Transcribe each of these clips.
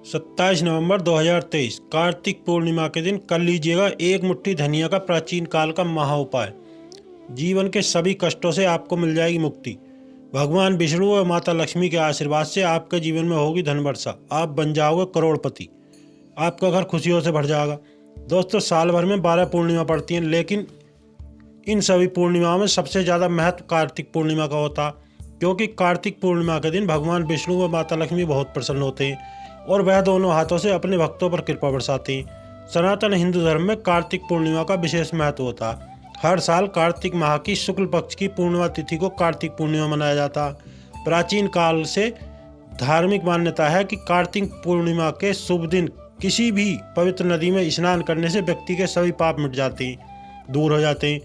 27 नवंबर 2023 कार्तिक पूर्णिमा के दिन कर लीजिएगा एक मुट्ठी धनिया का प्राचीन काल का महा उपाय। जीवन के सभी कष्टों से आपको मिल जाएगी मुक्ति। भगवान विष्णु और माता लक्ष्मी के आशीर्वाद से आपके जीवन में होगी धन वर्षा। आप बन जाओगे करोड़पति। आपका घर खुशियों से भर जाएगा। दोस्तों, साल भर में 12 पूर्णिमा पड़ती हैं, लेकिन इन सभी पूर्णिमाओं में सबसे ज़्यादा महत्व कार्तिक पूर्णिमा का होता है, क्योंकि कार्तिक पूर्णिमा के दिन भगवान विष्णु व माता लक्ष्मी बहुत प्रसन्न होते हैं और वह दोनों हाथों से अपने भक्तों पर कृपा बरसाते हैं। सनातन हिंदू धर्म में कार्तिक पूर्णिमा का विशेष महत्व होता है। हर साल कार्तिक माह की शुक्ल पक्ष की पूर्णिमा तिथि को कार्तिक पूर्णिमा मनाया जाता है। प्राचीन काल से धार्मिक मान्यता है कि कार्तिक पूर्णिमा के शुभ दिन किसी भी पवित्र नदी में स्नान करने से व्यक्ति के सभी पाप मिट जाते हैं, दूर हो जाते हैं।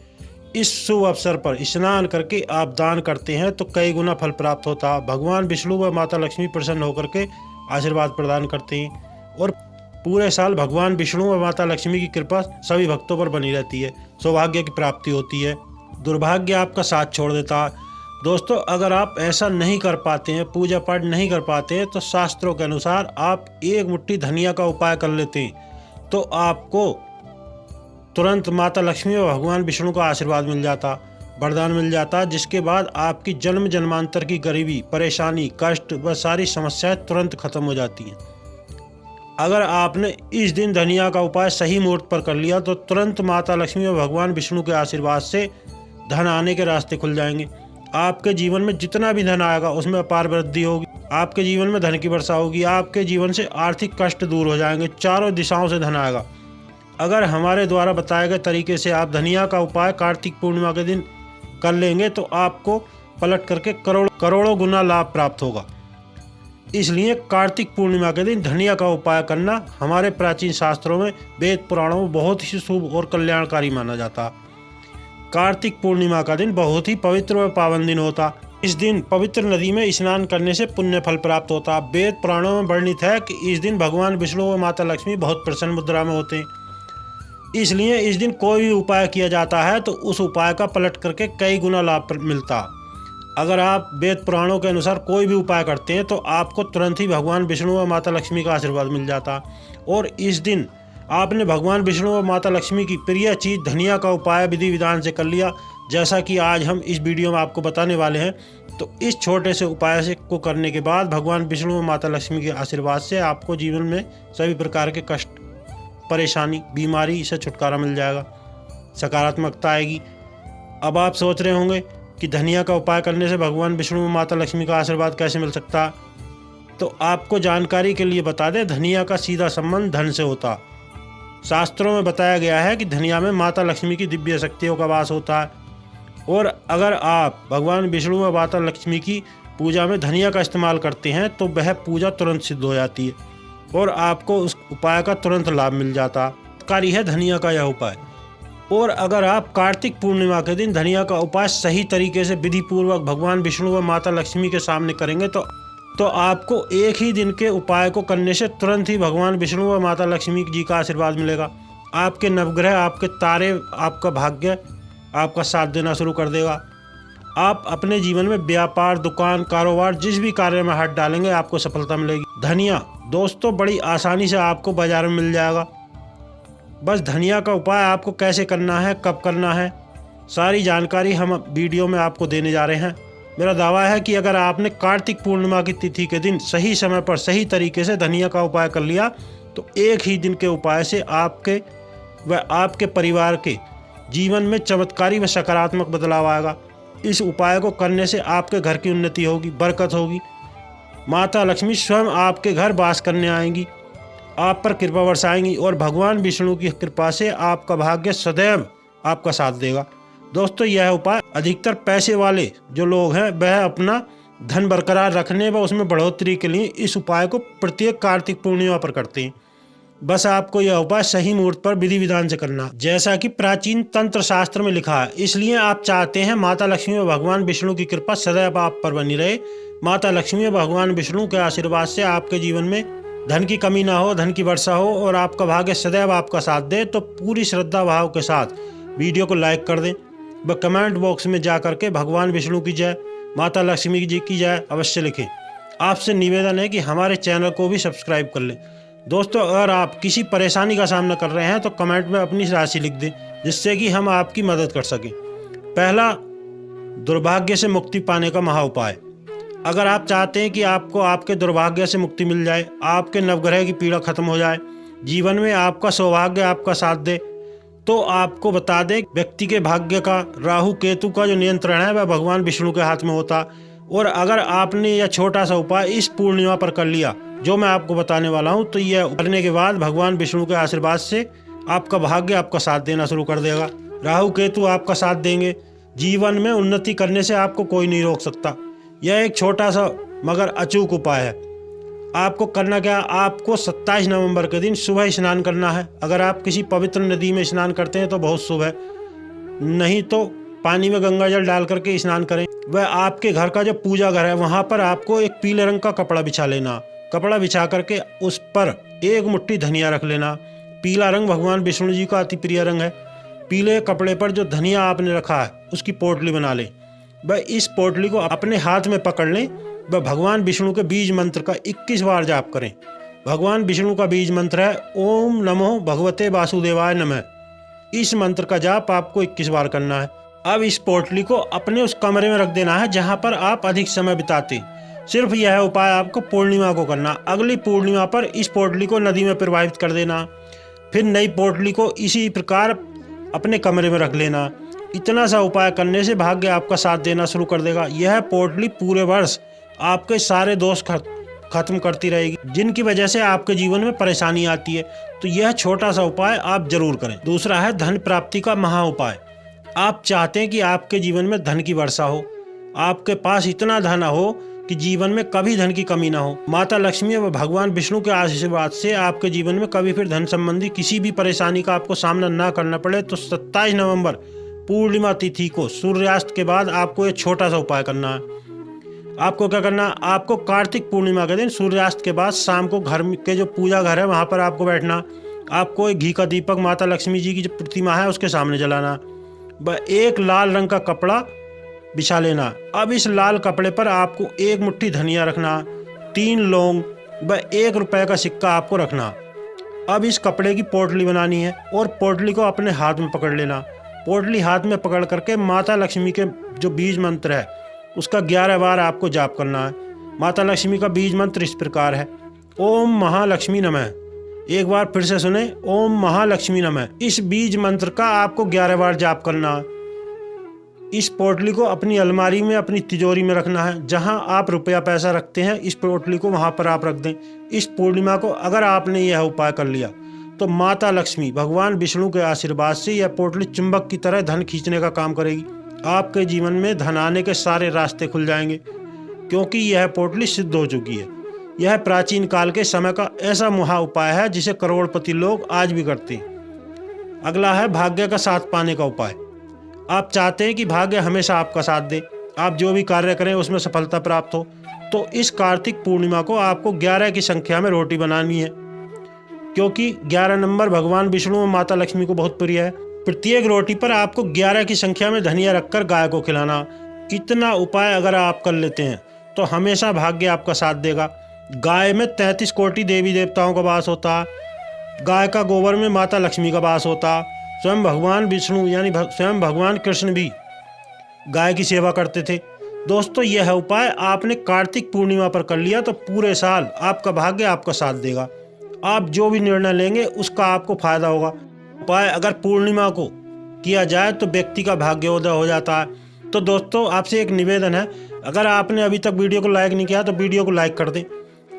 इस शुभ अवसर पर स्नान करके आप दान करते हैं तो कई गुना फल प्राप्त होता है। भगवान विष्णु व माता लक्ष्मी प्रसन्न होकर के आशीर्वाद प्रदान करते हैं और पूरे साल भगवान विष्णु व माता लक्ष्मी की कृपा सभी भक्तों पर बनी रहती है। सौभाग्य की प्राप्ति होती है, दुर्भाग्य आपका साथ छोड़ देता है। दोस्तों, अगर आप ऐसा नहीं कर पाते हैं, पूजा पाठ नहीं कर पाते हैं, तो शास्त्रों के अनुसार आप एक मुट्ठी धनिया का उपाय कर लेते हैं तो आपको तुरंत माता लक्ष्मी और भगवान विष्णु का आशीर्वाद मिल जाता, वरदान मिल जाता, जिसके बाद आपकी जन्म जन्मांतर की गरीबी, परेशानी, कष्ट व सारी समस्याएं तुरंत खत्म हो जाती हैं। अगर आपने इस दिन धनिया का उपाय सही मुहूर्त पर कर लिया तो तुरंत माता लक्ष्मी और भगवान विष्णु के आशीर्वाद से धन आने के रास्ते खुल जाएंगे। आपके जीवन में जितना भी धन आएगा उसमें अपार वृद्धि होगी। आपके जीवन में धन की वर्षा होगी। आपके जीवन से आर्थिक कष्ट दूर हो जाएंगे। चारों दिशाओं से धन आएगा। अगर हमारे द्वारा बताए गए तरीके से आप धनिया का उपाय कार्तिक पूर्णिमा के दिन कर लेंगे तो आपको पलट करके करोड़ों गुना लाभ प्राप्त होगा। इसलिए कार्तिक पूर्णिमा के दिन धनिया का उपाय करना हमारे प्राचीन शास्त्रों में, वेद पुराणों में बहुत ही शुभ और कल्याणकारी माना जाता है। कार्तिक पूर्णिमा का दिन बहुत ही पवित्र व पावन दिन होता। इस दिन पवित्र नदी में स्नान करने से पुण्य फल प्राप्त होता। वेद पुराणों में वर्णित है कि इस दिन भगवान विष्णु व माता लक्ष्मी बहुत प्रसन्न मुद्रा में होते हैं। इसलिए इस दिन कोई भी उपाय किया जाता है तो उस उपाय का पलट करके कई गुना लाभ मिलता। अगर आप वेद पुराणों के अनुसार कोई भी उपाय करते हैं तो आपको तुरंत ही भगवान विष्णु व माता लक्ष्मी का आशीर्वाद मिल जाता। और इस दिन आपने भगवान विष्णु व माता लक्ष्मी की प्रिय चीज़ धनिया का उपाय विधि विधान से कर लिया, जैसा कि आज हम इस वीडियो में आपको बताने वाले हैं। तो इस छोटे से उपाय से को करने के बाद भगवान विष्णु व माता लक्ष्मी के आशीर्वाद से आपको जीवन में सभी प्रकार के कष्ट, परेशानी, बीमारी से छुटकारा मिल जाएगा, सकारात्मकता आएगी। अब आप सोच रहे होंगे कि धनिया का उपाय करने से भगवान विष्णु व माता लक्ष्मी का आशीर्वाद कैसे मिल सकता है। तो आपको जानकारी के लिए बता दें, धनिया का सीधा संबंध धन से होता। शास्त्रों में बताया गया है कि धनिया में माता लक्ष्मी की दिव्य शक्तियों का वास होता है और अगर आप भगवान विष्णु व माता लक्ष्मी की पूजा में धनिया का इस्तेमाल करते हैं तो वह पूजा तुरंत सिद्ध हो जाती है और आपको उस उपाय का तुरंत लाभ मिल जाता। कारी है धनिया का यह उपाय। और अगर आप कार्तिक पूर्णिमा के दिन धनिया का उपाय सही तरीके से विधि पूर्वक भगवान विष्णु व माता लक्ष्मी के सामने करेंगे तो आपको एक ही दिन के उपाय को करने से तुरंत ही भगवान विष्णु व माता लक्ष्मी जी का आशीर्वाद मिलेगा। आपके नवग्रह, आपके तारे, आपका भाग्य आपका साथ देना शुरू कर देगा। आप अपने जीवन में व्यापार, दुकान, कारोबार, जिस भी कार्य में हाथ डालेंगे आपको सफलता मिलेगी। धनिया दोस्तों बड़ी आसानी से आपको बाजार में मिल जाएगा। बस धनिया का उपाय आपको कैसे करना है, कब करना है, सारी जानकारी हम वीडियो में आपको देने जा रहे हैं। मेरा दावा है कि अगर आपने कार्तिक पूर्णिमा की तिथि के दिन सही समय पर सही तरीके से धनिया का उपाय कर लिया तो एक ही दिन के उपाय से आपके व आपके परिवार के जीवन में चमत्कारी व सकारात्मक बदलाव आएगा। इस उपाय को करने से आपके घर की उन्नति होगी, बरकत होगी। माता लक्ष्मी स्वयं आपके घर वास करने आएंगी, आप पर कृपा बरसाएंगी और भगवान विष्णु की कृपा से आपका भाग्य सदैव आपका साथ देगा। दोस्तों, यह उपाय अधिकतर पैसे वाले जो लोग हैं वह अपना धन बरकरार रखने व उसमें बढ़ोतरी के लिए इस उपाय को प्रत्येक कार्तिक पूर्णिमा पर करते हैं। बस आपको यह उपाय सही मुहूर्त पर विधि विधान से करना, जैसा कि प्राचीन तंत्र शास्त्र में लिखा है। इसलिए आप चाहते हैं माता लक्ष्मी व भगवान विष्णु की कृपा सदैव आप पर बनी रहे। माता लक्ष्मी व भगवान विष्णु के आशीर्वाद से आपके जीवन में धन की कमी ना हो, धन की वर्षा हो और आपका भाग्य सदैव आपका साथ दे। तो पूरी श्रद्धा भाव के साथ वीडियो को लाइक कर दें व कमेंट बॉक्स में जा करके भगवान विष्णु की जय, माता लक्ष्मी जी की जय अवश्य लिखें। आपसे निवेदन है कि हमारे चैनल को भी सब्सक्राइब कर लें। दोस्तों, अगर आप किसी परेशानी का सामना कर रहे हैं तो कमेंट में अपनी राशि लिख दें, जिससे कि हम आपकी मदद कर सकें। पहला, दुर्भाग्य से मुक्ति पाने का महा उपाय। अगर आप चाहते हैं कि आपको आपके दुर्भाग्य से मुक्ति मिल जाए, आपके नवग्रह की पीड़ा खत्म हो जाए, जीवन में आपका सौभाग्य आपका साथ दे, तो आपको बता दें, व्यक्ति के भाग्य का राहु केतु का जो नियंत्रण है वह भगवान विष्णु के हाथ में होता। और अगर आपने यह छोटा सा उपाय इस पूर्णिमा पर कर लिया जो मैं आपको बताने वाला हूं, तो यह करने के बाद भगवान विष्णु के आशीर्वाद से आपका भाग्य आपका साथ देना शुरू कर देगा। राहु केतु आपका साथ देंगे। जीवन में उन्नति करने से आपको कोई नहीं रोक सकता। यह एक छोटा सा मगर अचूक उपाय है। आपको करना क्या, आपको 27 नवंबर के दिन सुबह स्नान करना है। अगर आप किसी पवित्र नदी में स्नान करते हैं तो बहुत शुभ है, नहीं तो पानी में गंगा जल डाल करके स्नान करें। वह आपके घर का जो पूजा घर है वहाँ पर आपको एक पीले रंग का कपड़ा बिछा लेना। कपड़ा बिछा करके उस पर एक मुट्ठी धनिया रख लेना। पीला रंग भगवान विष्णु जी का अति प्रिय रंग है। पीले कपड़े पर जो धनिया आपने रखा है उसकी पोटली बना लें। वह इस पोटली को अपने हाथ में पकड़ लें। वह भगवान विष्णु के बीज मंत्र का 21 बार जाप करें। भगवान विष्णु का बीज मंत्र है ओम नमो भगवते वासुदेवाय नमः। इस मंत्र का जाप आपको 21 बार करना है। अब इस पोटली को अपने उस कमरे में रख देना है जहां पर आप अधिक समय बिताते। सिर्फ यह उपाय आपको पूर्णिमा को करना। अगली पूर्णिमा पर इस पोटली को नदी में प्रवाहित कर देना। फिर नई पोटली को इसी प्रकार अपने कमरे में रख लेना। इतना सा उपाय करने से भाग्य आपका साथ देना शुरू कर देगा। यह पोटली पूरे वर्ष आपके सारे दोष खत्म करती रहेगी, जिनकी वजह से आपके जीवन में परेशानी आती है। तो यह छोटा सा उपाय आप जरूर करें। दूसरा है धन प्राप्ति का महा उपाय। आप चाहते हैं कि आपके जीवन में धन की वर्षा हो, आपके पास इतना धन हो कि जीवन में कभी धन की कमी ना हो। माता लक्ष्मी व भगवान विष्णु के आशीर्वाद से आपके जीवन में कभी फिर धन संबंधी किसी भी परेशानी का आपको सामना ना करना पड़े। तो 27 नवंबर पूर्णिमा तिथि को सूर्यास्त के बाद आपको एक छोटा सा उपाय करना है। आपको क्या करना है, आपको कार्तिक पूर्णिमा के दिन सूर्यास्त के बाद शाम को घर के जो पूजा घर है वहाँ पर आपको बैठना। आपको एक घी का दीपक माता लक्ष्मी जी की जो प्रतिमा है उसके सामने जलाना। वह एक लाल रंग का कपड़ा बिछा लेना। अब इस लाल कपड़े पर आपको एक मुट्ठी धनिया रखना, 3 लौंग व 1 रुपए का सिक्का आपको रखना। अब इस कपड़े की पोटली बनानी है और पोटली को अपने हाथ में पकड़ लेना। पोटली हाथ में पकड़ करके माता लक्ष्मी के जो बीज मंत्र है उसका 11 बार आपको जाप करना है। माता लक्ष्मी का बीज मंत्र इस प्रकार है ओम महालक्ष्मी नमः। एक बार फिर से सुने, ओम महालक्ष्मी नमः। इस बीज मंत्र का आपको 11 बार जाप करना है। इस पोटली को अपनी अलमारी में, अपनी तिजोरी में रखना है। जहां आप रुपया पैसा रखते हैं इस पोटली को वहां पर आप रख दें। इस पूर्णिमा को अगर आपने यह उपाय कर लिया तो माता लक्ष्मी भगवान विष्णु के आशीर्वाद से यह पोटली चुंबक की तरह धन खींचने का काम करेगी। आपके जीवन में धन आने के सारे रास्ते खुल जाएंगे, क्योंकि यह पोटली सिद्ध हो चुकी है। यह प्राचीन काल के समय का ऐसा महा उपाय है जिसे करोड़पति लोग आज भी करते हैं। अगला है भाग्य का साथ पाने का उपाय। आप चाहते हैं कि भाग्य हमेशा आपका साथ दे, आप जो भी कार्य करें उसमें सफलता प्राप्त हो, तो इस कार्तिक पूर्णिमा को आपको 11 की संख्या में रोटी बनानी है, क्योंकि 11 नंबर भगवान विष्णु और माता लक्ष्मी को बहुत प्रिय है। प्रत्येक रोटी पर आपको 11 की संख्या में धनिया रखकर गाय को खिलाना। इतना उपाय अगर आप कर लेते हैं तो हमेशा भाग्य आपका साथ देगा। गाय में 33 कोटि देवी देवताओं का वास होता। गाय का गोबर में माता लक्ष्मी का वास होता। स्वयं भगवान विष्णु यानी स्वयं भगवान कृष्ण भी गाय की सेवा करते थे। दोस्तों, यह उपाय आपने कार्तिक पूर्णिमा पर कर लिया तो पूरे साल आपका भाग्य आपका साथ देगा। आप जो भी निर्णय लेंगे उसका आपको फायदा होगा। उपाय अगर पूर्णिमा को किया जाए तो व्यक्ति का भाग्योदय हो जाता है। तो दोस्तों, आपसे एक निवेदन है, अगर आपने अभी तक वीडियो को लाइक नहीं किया तो वीडियो को लाइक कर दें।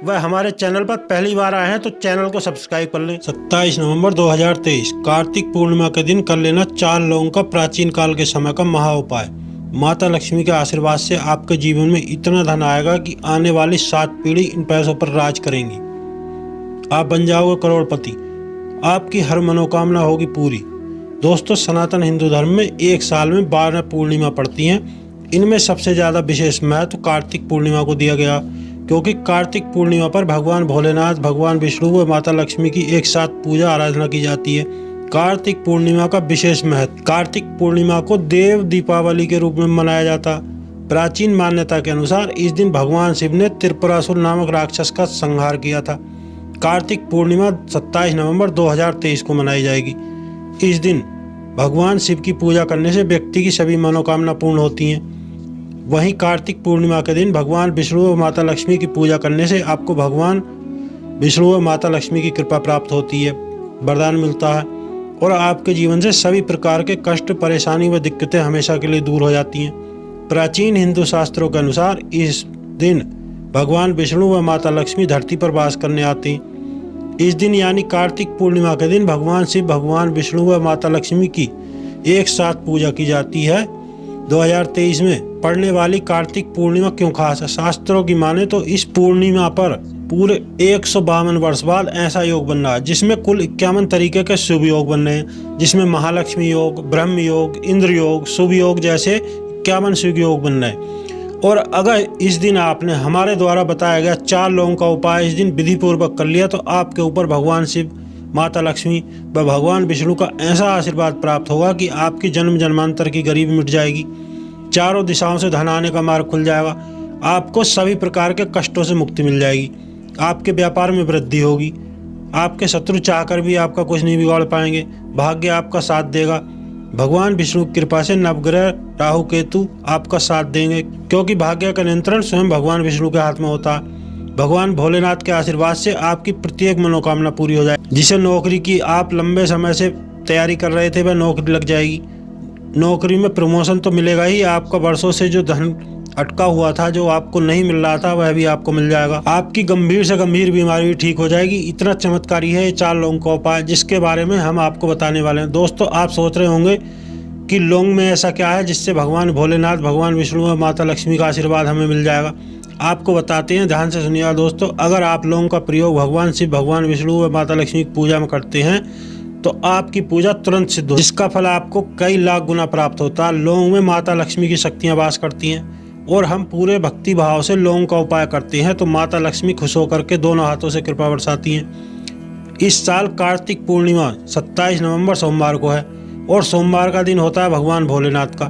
वह हमारे चैनल पर पहली बार आए हैं तो चैनल को सब्सक्राइब कर लें। 27 नवंबर 2023 कार्तिक पूर्णिमा के दिन कर लेना 4 लोगों का प्राचीन काल के समय का महा उपाय। माता लक्ष्मी के आशीर्वाद से आपके जीवन में इतना धन आएगा कि आने वाली 7 पीढ़ी इन पैसों पर राज करेंगी। आप बन जाओगे करोड़पति। आपकी हर मनोकामना होगी पूरी। दोस्तों, सनातन हिंदू धर्म में एक साल में 12 पूर्णिमा पड़ती हैं। इनमें सबसे ज़्यादा विशेष महत्व कार्तिक पूर्णिमा को दिया गया, क्योंकि कार्तिक पूर्णिमा पर भगवान भोलेनाथ, भगवान विष्णु व माता लक्ष्मी की एक साथ पूजा आराधना की जाती है। कार्तिक पूर्णिमा का विशेष महत्व। कार्तिक पूर्णिमा को देव दीपावली के रूप में मनाया जाता। प्राचीन मान्यता के अनुसार इस दिन भगवान शिव ने त्रिपुरासुर नामक राक्षस का संहार किया था। कार्तिक पूर्णिमा 27 नवंबर 2023 को मनाई जाएगी। इस दिन भगवान शिव की पूजा करने से व्यक्ति की सभी मनोकामना पूर्ण होती हैं। वहीं कार्तिक पूर्णिमा के दिन भगवान विष्णु व माता लक्ष्मी की पूजा करने से आपको भगवान विष्णु व माता लक्ष्मी की कृपा प्राप्त होती है, वरदान मिलता है और आपके जीवन से सभी प्रकार के कष्ट, परेशानी व दिक्कतें हमेशा के लिए दूर हो जाती हैं। प्राचीन हिंदू शास्त्रों के अनुसार इस दिन भगवान विष्णु व माता लक्ष्मी धरती पर वास करने आते हैं। इस दिन यानी कार्तिक पूर्णिमा के दिन भगवान शिव, भगवान विष्णु व माता लक्ष्मी की एक साथ पूजा की जाती है। 2023 में पड़ने वाली कार्तिक पूर्णिमा क्यों खास है? शास्त्रों की माने तो इस पूर्णिमा पर पूरे 152 वर्ष बाद ऐसा योग बन रहा है जिसमें कुल 51 तरीके के शुभ योग बन रहे हैं, जिसमें महालक्ष्मी योग, ब्रह्म योग, इंद्र योग, शुभ योग जैसे 51 शुभ योग बन रहे हैं। और अगर इस दिन आपने हमारे द्वारा बताया गया 4 लोगों का उपाय इस दिन विधि पूर्वक कर लिया तो आपके ऊपर भगवान शिव, माता लक्ष्मी व भगवान विष्णु का ऐसा आशीर्वाद प्राप्त होगा कि आपकी जन्म जन्मांतर की गरीबी मिट जाएगी, चारों दिशाओं से धन आने का मार्ग खुल जाएगा, आपको सभी प्रकार के कष्टों से मुक्ति मिल जाएगी, आपके व्यापार में वृद्धि होगी, आपके शत्रु चाहकर भी आपका कुछ नहीं बिगाड़ पाएंगे, भाग्य आपका साथ देगा। भगवान विष्णु की कृपा से नवग्रह राहु केतु आपका साथ देंगे, क्योंकि भाग्य का नियंत्रण स्वयं भगवान विष्णु के हाथ में होता है। भगवान भोलेनाथ के आशीर्वाद से आपकी प्रत्येक मनोकामना पूरी हो जाए। जिसे नौकरी की आप लंबे समय से तैयारी कर रहे थे वह नौकरी लग जाएगी। नौकरी में प्रमोशन तो मिलेगा ही, आपका वर्षों से जो धन अटका हुआ था, जो आपको नहीं मिल रहा था, वह भी आपको मिल जाएगा। आपकी गंभीर से गंभीर बीमारी भी ठीक हो जाएगी। इतना चमत्कारी है ये 4 लौंग का उपाय, जिसके बारे में हम आपको बताने वाले हैं। दोस्तों, आप सोच रहे होंगे कि लौंग में ऐसा क्या है जिससे भगवान भोलेनाथ, भगवान विष्णु और माता लक्ष्मी का आशीर्वाद हमें मिल जाएगा। आपको बताते हैं, ध्यान से सुनिएगा दोस्तों। अगर आप लौंग का प्रयोग भगवान शिव, भगवान विष्णु व माता लक्ष्मी की पूजा में करते हैं तो आपकी पूजा तुरंत सिद्ध हो, जिसका फल आपको कई लाख गुना प्राप्त होता है। लौंग में माता लक्ष्मी की शक्तियाँ वास करती हैं और हम पूरे भक्ति भाव से लौंग का उपाय करते हैं तो माता लक्ष्मी खुश होकर के दोनों हाथों से कृपा बरसाती हैं। इस साल कार्तिक पूर्णिमा 27 नवंबर सोमवार को है और सोमवार का दिन होता है भगवान भोलेनाथ का।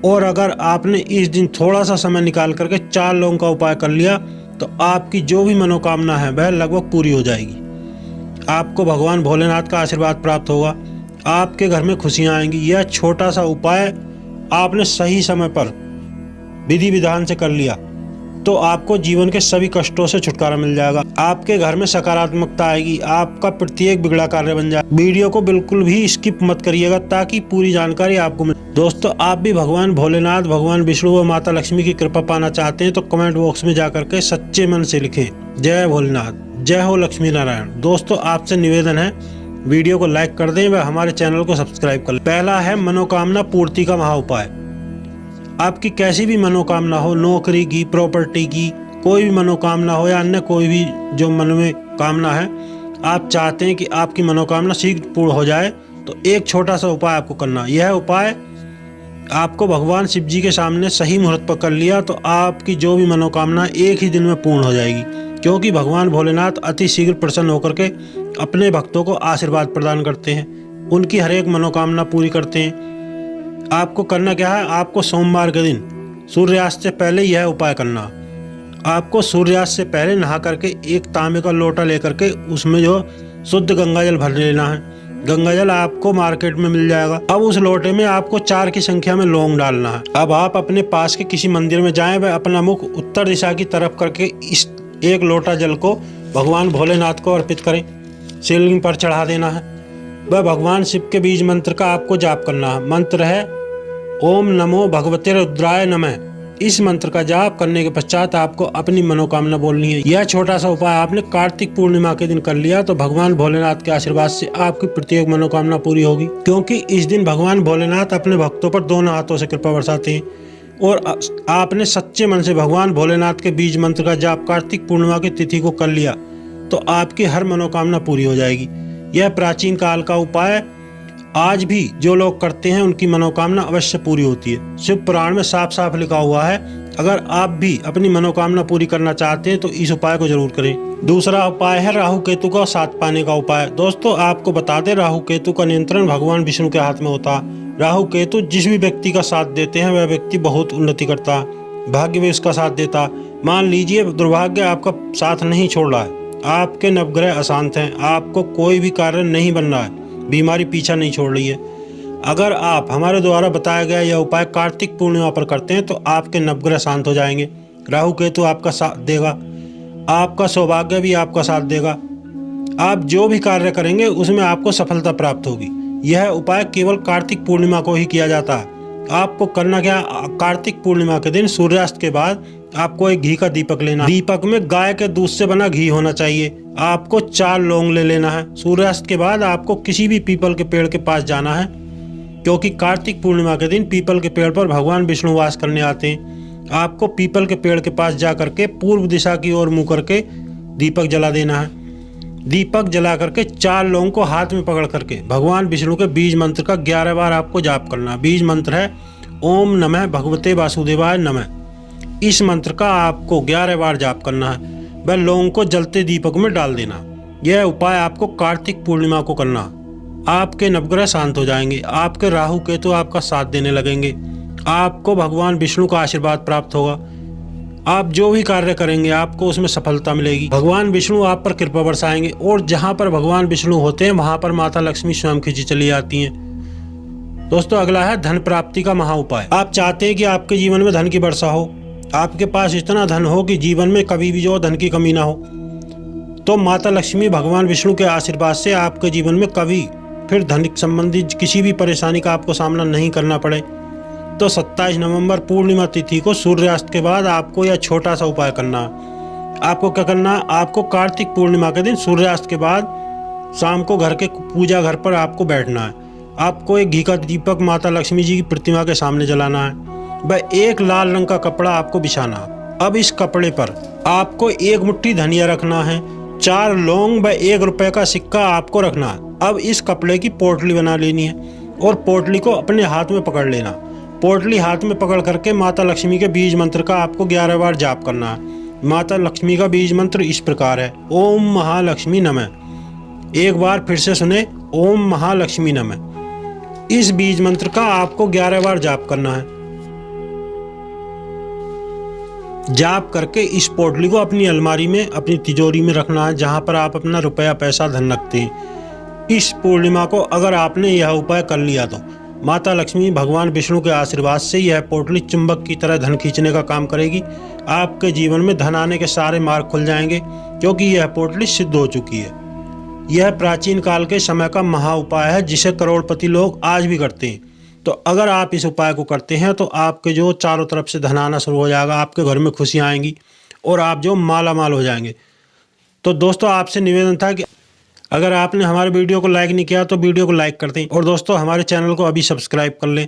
और अगर आपने इस दिन थोड़ा सा समय निकाल करके 4 लौंग का उपाय कर लिया तो आपकी जो भी मनोकामना है वह लगभग पूरी हो जाएगी। आपको भगवान भोलेनाथ का आशीर्वाद प्राप्त होगा, आपके घर में खुशियां आएंगी। यह छोटा सा उपाय आपने सही समय पर विधि विधान से कर लिया तो आपको जीवन के सभी कष्टों से छुटकारा मिल जाएगा। आपके घर में सकारात्मकता आएगी, आपका प्रत्येक बिगड़ा कार्य बन जाएगा। वीडियो को बिल्कुल भी स्किप मत करिएगा ताकि पूरी जानकारी आपको मिले। दोस्तों, आप भी भगवान भोलेनाथ, भगवान विष्णु व माता लक्ष्मी की कृपा पाना चाहते हैं तो कमेंट बॉक्स में जाकर के सच्चे मन से लिखें, जय भोलेनाथ, जय हो लक्ष्मी नारायण। दोस्तों, आपसे निवेदन है वीडियो को लाइक कर दें व हमारे चैनल को सब्सक्राइब कर लें। पहला है मनोकामना पूर्ति का महा उपाय। आपकी कैसी भी मनोकामना हो, नौकरी की, प्रॉपर्टी की, कोई भी मनोकामना हो या अन्य कोई भी जो मन में कामना है, आप चाहते हैं कि आपकी मनोकामना शीघ्र पूर्ण हो जाए तो एक छोटा सा उपाय आपको करना। यह उपाय आपको भगवान शिव जी के सामने सही मुहूर्त पर कर लिया तो आपकी जो भी मनोकामना एक ही दिन में पूर्ण हो जाएगी, क्योंकि भगवान भोलेनाथ अति शीघ्र प्रसन्न होकर के अपने भक्तों को आशीर्वाद प्रदान करते हैं, उनकी हर एक मनोकामना पूरी करते हैं। आपको करना क्या है, आपको सोमवार के दिन सूर्यास्त से पहले यह उपाय करना। आपको सूर्यास्त से पहले नहा करके एक तांबे का लोटा लेकर के उसमें जो शुद्ध गंगा जल भर लेना है। गंगा जल आपको मार्केट में मिल जाएगा। अब उस लोटे में आपको 4 की संख्या में लौंग डालना है। अब आप अपने पास के किसी मंदिर में जाएं व अपना मुख उत्तर दिशा की तरफ करके इस एक लोटा जल को भगवान भोलेनाथ को अर्पित करें, शिवलिंग पर चढ़ा देना है। वह भगवान शिव के बीज मंत्र का आपको जाप करना है। मंत्र है ओम नमो भगवते रुद्राय नमः। इस मंत्र का जाप करने के पश्चात आपको अपनी मनोकामना बोलनी है। यह छोटा सा उपाय आपने कार्तिक पूर्णिमा के दिन कर लिया तो भगवान भोलेनाथ के आशीर्वाद से आपकी प्रत्येक मनोकामना पूरी होगी, क्योंकि इस दिन भगवान भोलेनाथ अपने भक्तों पर दोनों हाथों से कृपा बरसाते हैं। और आपने सच्चे मन से भगवान भोलेनाथ के बीज मंत्र का जाप कार्तिक पूर्णिमा की तिथि को कर लिया तो आपकी हर मनोकामना पूरी हो जाएगी। यह प्राचीन काल का उपाय आज भी जो लोग करते हैं उनकी मनोकामना अवश्य पूरी होती है। शिव पुराण में साफ साफ लिखा हुआ है। अगर आप भी अपनी मनोकामना पूरी करना चाहते हैं तो इस उपाय को जरूर करें। दूसरा उपाय है राहु केतु का साथ पाने का उपाय। दोस्तों, आपको बता दें, राहु केतु का नियंत्रण भगवान विष्णु के हाथ में होता है राहु केतु जिस भी व्यक्ति का साथ देते हैं वह व्यक्ति बहुत उन्नति करता है, भाग्य भी उसका साथ देता। मान लीजिए दुर्भाग्य आपका साथ नहीं छोड़ रहा है, आपके नवग्रह अशांत हैं, आपको कोई भी कार्य नहीं बन रहा है, बीमारी पीछा नहीं छोड़ रही है। अगर आप हमारे द्वारा बताया गया यह उपाय कार्तिक पूर्णिमा पर करते हैं तो आपके नवग्रह शांत हो जाएंगे, राहु केतु आपका साथ देगा, आपका सौभाग्य भी आपका साथ देगा। आप जो भी कार्य करेंगे उसमें आपको सफलता प्राप्त होगी। यह उपाय केवल कार्तिक पूर्णिमा को ही किया जाता है। आपको करना क्या, कार्तिक पूर्णिमा के दिन सूर्यास्त के बाद आपको एक घी का दीपक लेना। दीपक में गाय के दूध से बना घी होना चाहिए। आपको 4 लौंग ले लेना है। सूर्यास्त के बाद आपको किसी भी पीपल के पेड़ के पास जाना है, क्योंकि कार्तिक पूर्णिमा के दिन पीपल के पेड़ पर भगवान विष्णु वास करने आते हैं। आपको पीपल के पेड़ के पास जा करके पूर्व दिशा की ओर मुंह करके दीपक जला देना है। दीपक जला करके 4 लौंग को हाथ में पकड़ करके भगवान विष्णु के बीज मंत्र का 11 बार आपको जाप करना। बीज मंत्र है ओम नमः भगवते वासुदेवाय नमः। इस मंत्र का आपको 11 बार जाप करना है। वह लौंग को जलते दीपक में डाल देना। यह उपाय आपको कार्तिक पूर्णिमा को करना। आपके नवग्रह शांत हो जाएंगे, आपके राहु केतु आपका साथ देने लगेंगे, आपको भगवान विष्णु का आशीर्वाद प्राप्त होगा। आप जो भी कार्य करेंगे आपको उसमें सफलता मिलेगी। भगवान विष्णु आप पर कृपा बरसाएंगे और जहाँ पर भगवान विष्णु होते हैं वहाँ पर माता लक्ष्मी स्वयं खींची चली आती हैं। दोस्तों अगला है धन प्राप्ति का महा उपाय। आप चाहते हैं कि आपके जीवन में धन की वर्षा हो, आपके पास इतना धन हो कि जीवन में कभी भी जो धन की कमी ना हो, तो माता लक्ष्मी भगवान विष्णु के आशीर्वाद से आपके जीवन में कभी फिर धन संबंधी किसी भी परेशानी का आपको सामना नहीं करना पड़े। तो 27 नवंबर पूर्णिमा तिथि को सूर्यास्त के बाद आपको यह छोटा सा उपाय करना है। आपको क्या करना है, आपको कार्तिक पूर्णिमा के दिन सूर्यास्त के बाद शाम को घर के पूजा घर पर आपको बैठना है। आपको एक घी का दीपक माता लक्ष्मी जी की प्रतिमा के सामने जलाना है। वह एक लाल रंग का कपड़ा आपको बिछाना है। अब इस कपड़े पर आपको 1 मुट्ठी धनिया रखना है, 4 लौंग व 1 रुपए का सिक्का आपको रखना है। अब इस कपड़े की पोटली बना लेनी है और पोटली को अपने हाथ में पकड़ लेना। पोटली हाथ में पकड़ करके माता लक्ष्मी के बीज मंत्र का आपको 11 बार जाप करना है। माता लक्ष्मी का बीज मंत्र इस प्रकार है, ओम महालक्ष्मी नमः। एक बार फिर से सुने, ओम महालक्ष्मी नमः। इस बीज मंत्र का आपको 11 बार जाप करना है। जाप करके इस पोटली को अपनी अलमारी में, अपनी तिजोरी में रखना है, जहाँ पर आप अपना रुपया पैसा धन रखते हैं। इस पूर्णिमा को अगर आपने यह उपाय कर लिया तो माता लक्ष्मी भगवान विष्णु के आशीर्वाद से यह पोटली चुंबक की तरह धन खींचने का काम करेगी। आपके जीवन में धन आने के सारे मार्ग खुल जाएंगे, क्योंकि यह पोटली सिद्ध हो चुकी है। यह प्राचीन काल के समय का महा उपाय है, जिसे करोड़पति लोग आज भी करते हैं। तो अगर आप इस उपाय को करते हैं तो आपके जो चारों तरफ से धन आना शुरू हो जाएगा, आपके घर में खुशियाँ आएंगी और आप जो माला माल हो जाएंगे। तो दोस्तों आपसे निवेदन था कि अगर आपने हमारे वीडियो को लाइक नहीं किया तो वीडियो को लाइक कर दें और दोस्तों हमारे चैनल को अभी सब्सक्राइब कर लें।